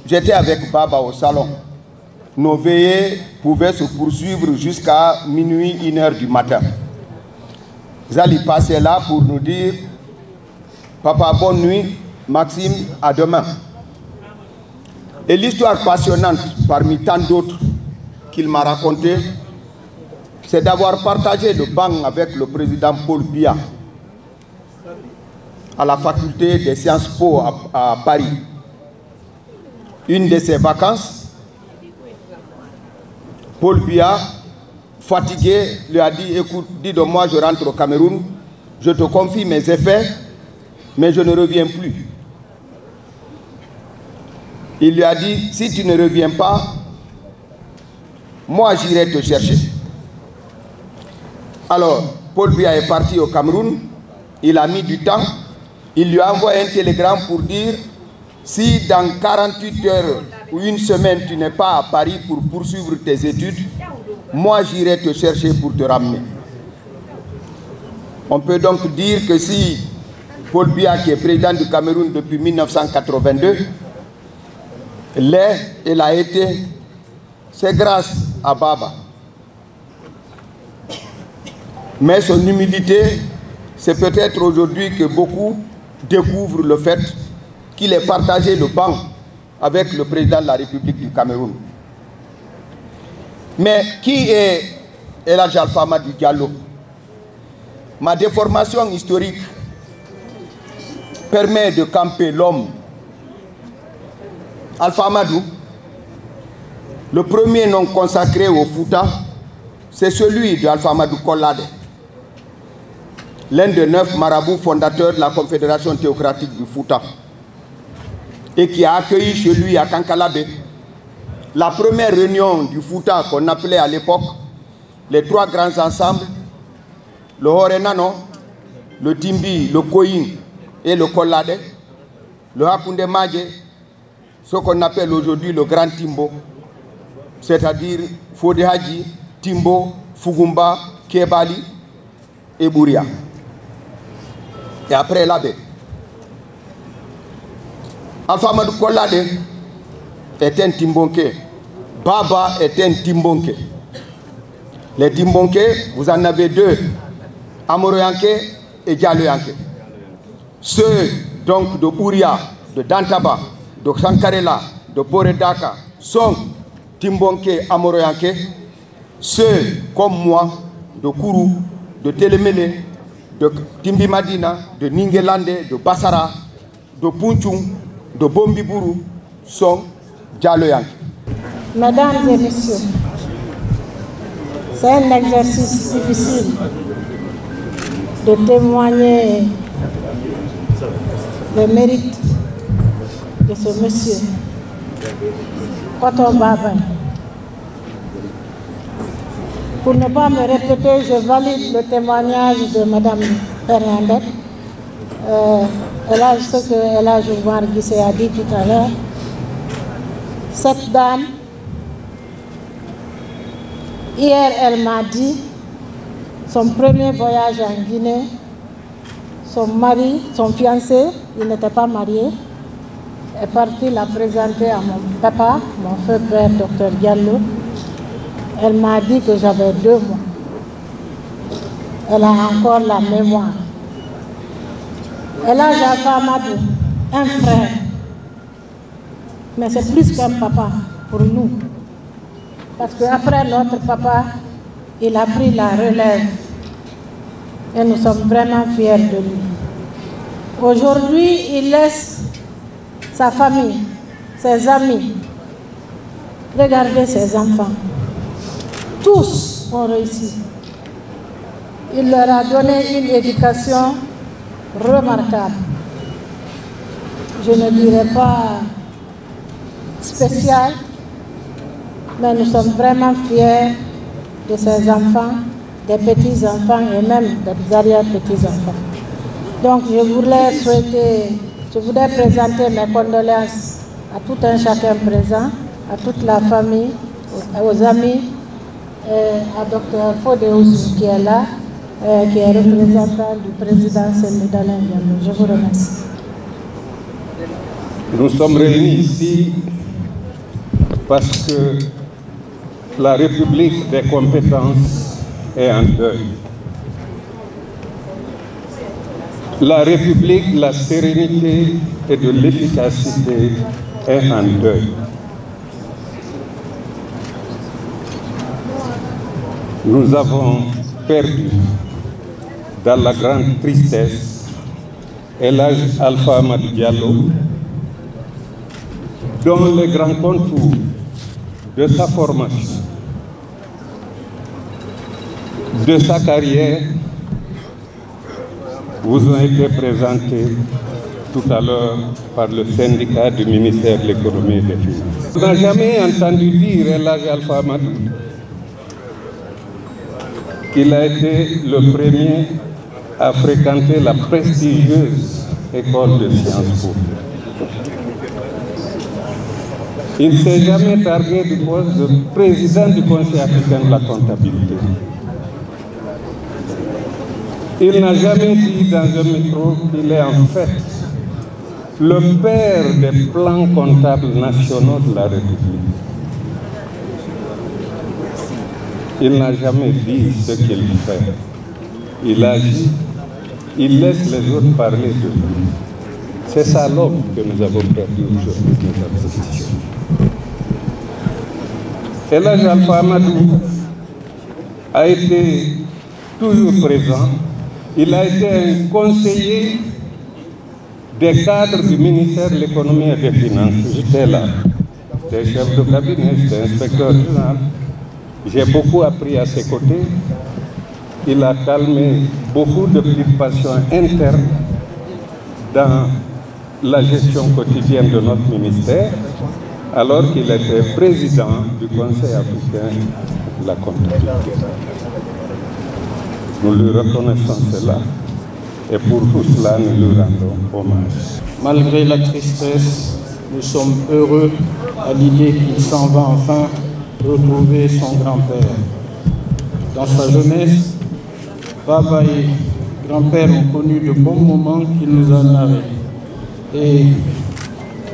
j'étais avec Baba au salon. Nos veillées pouvaient se poursuivre jusqu'à minuit, 1h du matin. Zali passait là pour nous dire « Papa, bonne nuit, Maxime, à demain ». Et l'histoire passionnante, parmi tant d'autres qu'il m'a raconté, c'est d'avoir partagé le banc avec le président Paul Biya à la faculté des Sciences Po à Paris. Une de ses vacances, Paul Biya, fatigué, lui a dit « Écoute, dis de moi, je rentre au Cameroun, je te confie mes effets, mais je ne reviens plus. » Il lui a dit « Si tu ne reviens pas, moi j'irai te chercher. » Alors, Paul Biya est parti au Cameroun, il a mis du temps, il lui a envoyé un télégramme pour dire « Si dans 48 heures ou une semaine tu n'es pas à Paris pour poursuivre tes études, moi j'irai te chercher pour te ramener. » On peut donc dire que si Paul Biya, qui est président du Cameroun depuis 1982, l'est et l'a été, c'est grâce à Baba. Mais son humilité, c'est peut-être aujourd'hui que beaucoup découvrent le fait qu'il ait partagé le banc avec le président de la République du Cameroun. Mais qui est El Hadji Alpha Amadou Diallo? Ma déformation historique permet de camper l'homme. Alpha Amadou, le premier nom consacré au Fouta, c'est celui d'Alpha Amadou Kollade, l'un des 9 marabouts fondateurs de la Confédération théocratique du Fouta, et qui a accueilli chez lui à Kankalabe la première réunion du Fouta qu'on appelait à l'époque les 3 grands ensembles, le Horenano, le Timbi, le Koyin et le Kollade, le Hakoundé Madje, ce qu'on appelle aujourd'hui le Grand Timbo, c'est-à-dire Fodé Hadji, Timbo, Fugumba, Kebali et Bouria. Et après l'abbé. Alpha Amadou Kollade est un Timbonké. Baba est un Timbonké. Les Timbonké, vous en avez 2, Amoroyanké et Dialloyanké. Ceux donc de Bouria, de Dantaba, de Sankarela, de Boredaka sont Timbonké Amoroyanké. Ceux comme moi, de Kourou, de Télémélé, de Timbi Madina, de Ningelande, de Bassara, de Punchung, de Bombibourou sont Dialloyanké. Mesdames et messieurs, c'est un exercice difficile de témoigner le mérite de ce monsieur, Koto Baba. Pour ne pas me répéter, je valide le témoignage de Mme Bernadette. Ce que El Hadji Oumar Guissé a dit tout à l'heure. Cette dame, hier, elle m'a dit son premier voyage en Guinée, son mari, son fiancé, il n'était pas marié, est parti la présenter à mon papa, mon feu père, Dr Diallo. Elle m'a dit que j'avais 2 mois. Elle a encore la mémoire. El Hadji Alpha Amadou, un frère. Mais c'est plus qu'un papa pour nous. Parce qu'après notre papa, il a pris la relève. Et nous sommes vraiment fiers de lui. Aujourd'hui, il laisse sa famille, ses amis. Regardez ses enfants. Tous ont réussi. Il leur a donné une éducation remarquable. Je ne dirais pas spéciale, mais nous sommes vraiment fiers de ces enfants, des petits-enfants et même des arrière-petits-enfants. Donc je voudrais présenter mes condoléances à tout un chacun présent, à toute la famille, aux amis, à Dr Fodé Oussou qui est là, qui est représentant du président sénégalais. Je vous remercie. Nous sommes réunis ici parce que la République des compétences est en deuil. La République de la sérénité et de l'efficacité est en deuil. Nous avons perdu, dans la grande tristesse, El Hadj Alpha Amadou Diallo, dont les grands contours de sa formation, de sa carrière, vous ont été présentés tout à l'heure par le syndicat du ministère de l'économie et des finances. On n'a jamais entendu dire El Hadj Alpha Amadou qu'il a été le premier à fréquenter la prestigieuse école de Sciences Po. Il ne s'est jamais targué du poste de président du Conseil africain de la comptabilité. Il n'a jamais dit dans un micro qu'il est en fait le père des plans comptables nationaux de la République. Il n'a jamais dit ce qu'il fait. Il agit, il laisse les autres parler de lui. C'est ça l'homme que nous avons perdu aujourd'hui de notre position. El Hadj Alpha Amadou a été toujours présent. Il a été un conseiller des cadres du ministère de l'économie et des finances. J'étais là. J'étais chef de cabinet, j'étais inspecteur général. J'ai beaucoup appris à ses côtés. Il a calmé beaucoup de préoccupations internes dans la gestion quotidienne de notre ministère, alors qu'il était président du Conseil africain de la comptabilité. Nous lui reconnaissons cela et pour tout cela, nous lui rendons hommage. Malgré la tristesse, nous sommes heureux à l'idée qu'il s'en va enfin retrouver son grand-père. Dans sa jeunesse, Baba et grand-père ont connu de bons moments qu'il nous a narrés. Et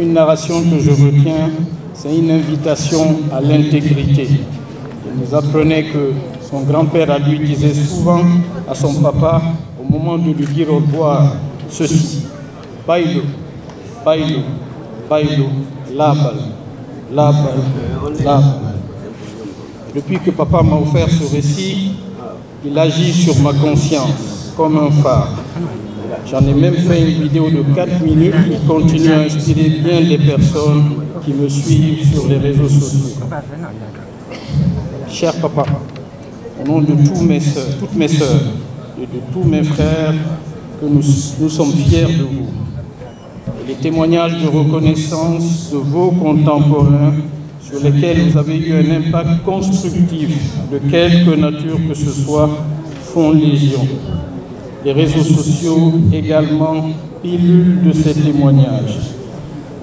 une narration que je retiens, c'est une invitation à l'intégrité. Il nous apprenait que son grand-père à lui disait souvent à son papa, au moment de lui dire au revoir, ceci: Baïlo, Baïlo, Baïlo, Labal, Labal, Labal. Depuis que papa m'a offert ce récit, il agit sur ma conscience comme un phare. J'en ai même fait une vidéo de 4 minutes qui continue à inspirer bien les personnes qui me suivent sur les réseaux sociaux. Cher papa, au nom de toutes mes sœurs et de tous mes frères, que nous sommes fiers de vous. Et les témoignages de reconnaissance de vos contemporains sur lesquels vous avez eu un impact constructif de quelque nature que ce soit font légion. Les réseaux sociaux également pilulent de ces témoignages.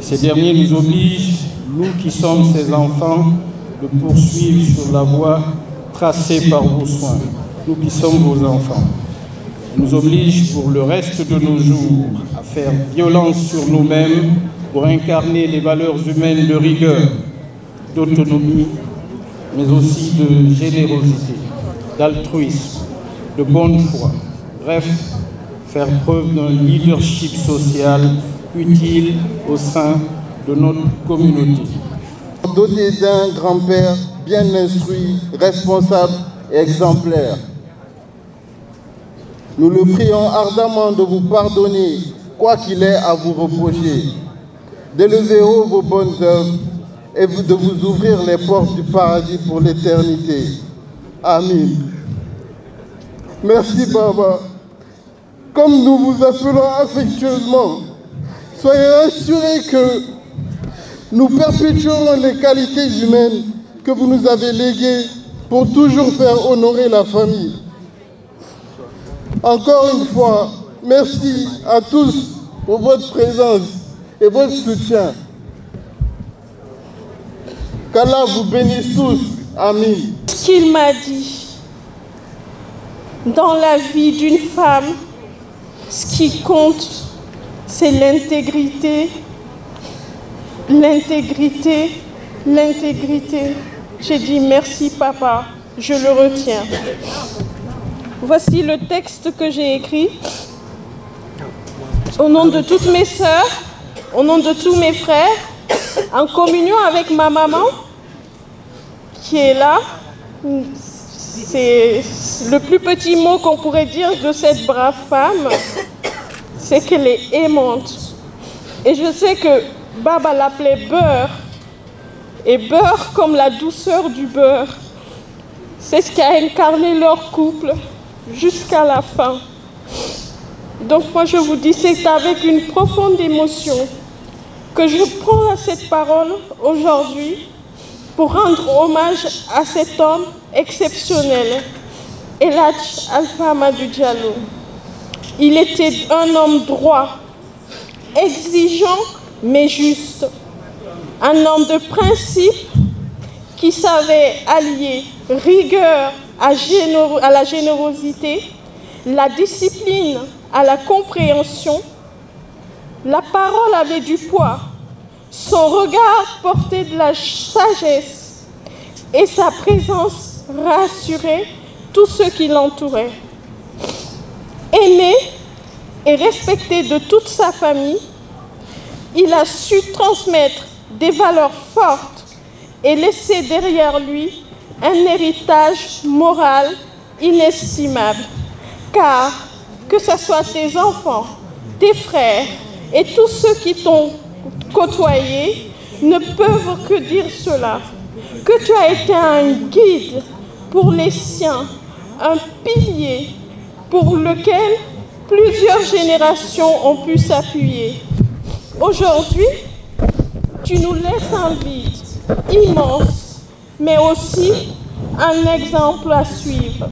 Ces derniers nous obligent, nous qui sommes ces enfants, de poursuivre sur la voie tracée par vos soins, nous qui sommes vos enfants. Ils nous obligent pour le reste de nos jours à faire violence sur nous-mêmes pour incarner les valeurs humaines de rigueur, d'autonomie, mais aussi de générosité, d'altruisme, de bonne foi. Bref, faire preuve d'un leadership social utile au sein de notre communauté. Doté d'un grand-père bien instruit, responsable et exemplaire, nous le prions ardemment de vous pardonner, quoi qu'il ait à vous reprocher, d'élever haut vos bonnes œuvres et de vous ouvrir les portes du paradis pour l'éternité. Amen. Merci, Baba. Comme nous vous appelons affectueusement, soyez assurés que nous perpétuerons les qualités humaines que vous nous avez léguées pour toujours faire honorer la famille. Encore une fois, merci à tous pour votre présence et votre soutien. Qu'Allah vous bénisse tous. Amen. Ce qu'il m'a dit, dans la vie d'une femme, ce qui compte, c'est l'intégrité, l'intégrité. J'ai dit merci papa, je le retiens. Voici le texte que j'ai écrit. Au nom de toutes mes sœurs, au nom de tous mes frères, en communion avec ma maman, qui est là, c'est le plus petit mot qu'on pourrait dire de cette brave femme, c'est qu'elle est aimante. Et je sais que Baba l'appelait beurre, et beurre comme la douceur du beurre. C'est ce qui a incarné leur couple jusqu'à la fin. Donc moi je vous dis, c'est avec une profonde émotion que je prends cette parole aujourd'hui pour rendre hommage à cet homme exceptionnel, El Hadj Alpha Amadou Diallo. Il était un homme droit, exigeant mais juste, un homme de principe qui savait allier rigueur à la générosité, la discipline à la compréhension. La parole avait du poids, son regard portait de la sagesse et sa présence rassurait tous ceux qui l'entouraient. Aimé et respecté de toute sa famille, il a su transmettre des valeurs fortes et laisser derrière lui un héritage moral inestimable. Car que ce soit tes enfants, tes frères et tous ceux qui t'ont côtoyé ne peuvent que dire cela, que tu as été un guide pour les siens, un pilier pour lequel plusieurs générations ont pu s'appuyer. Aujourd'hui, tu nous laisses un vide immense, mais aussi un exemple à suivre.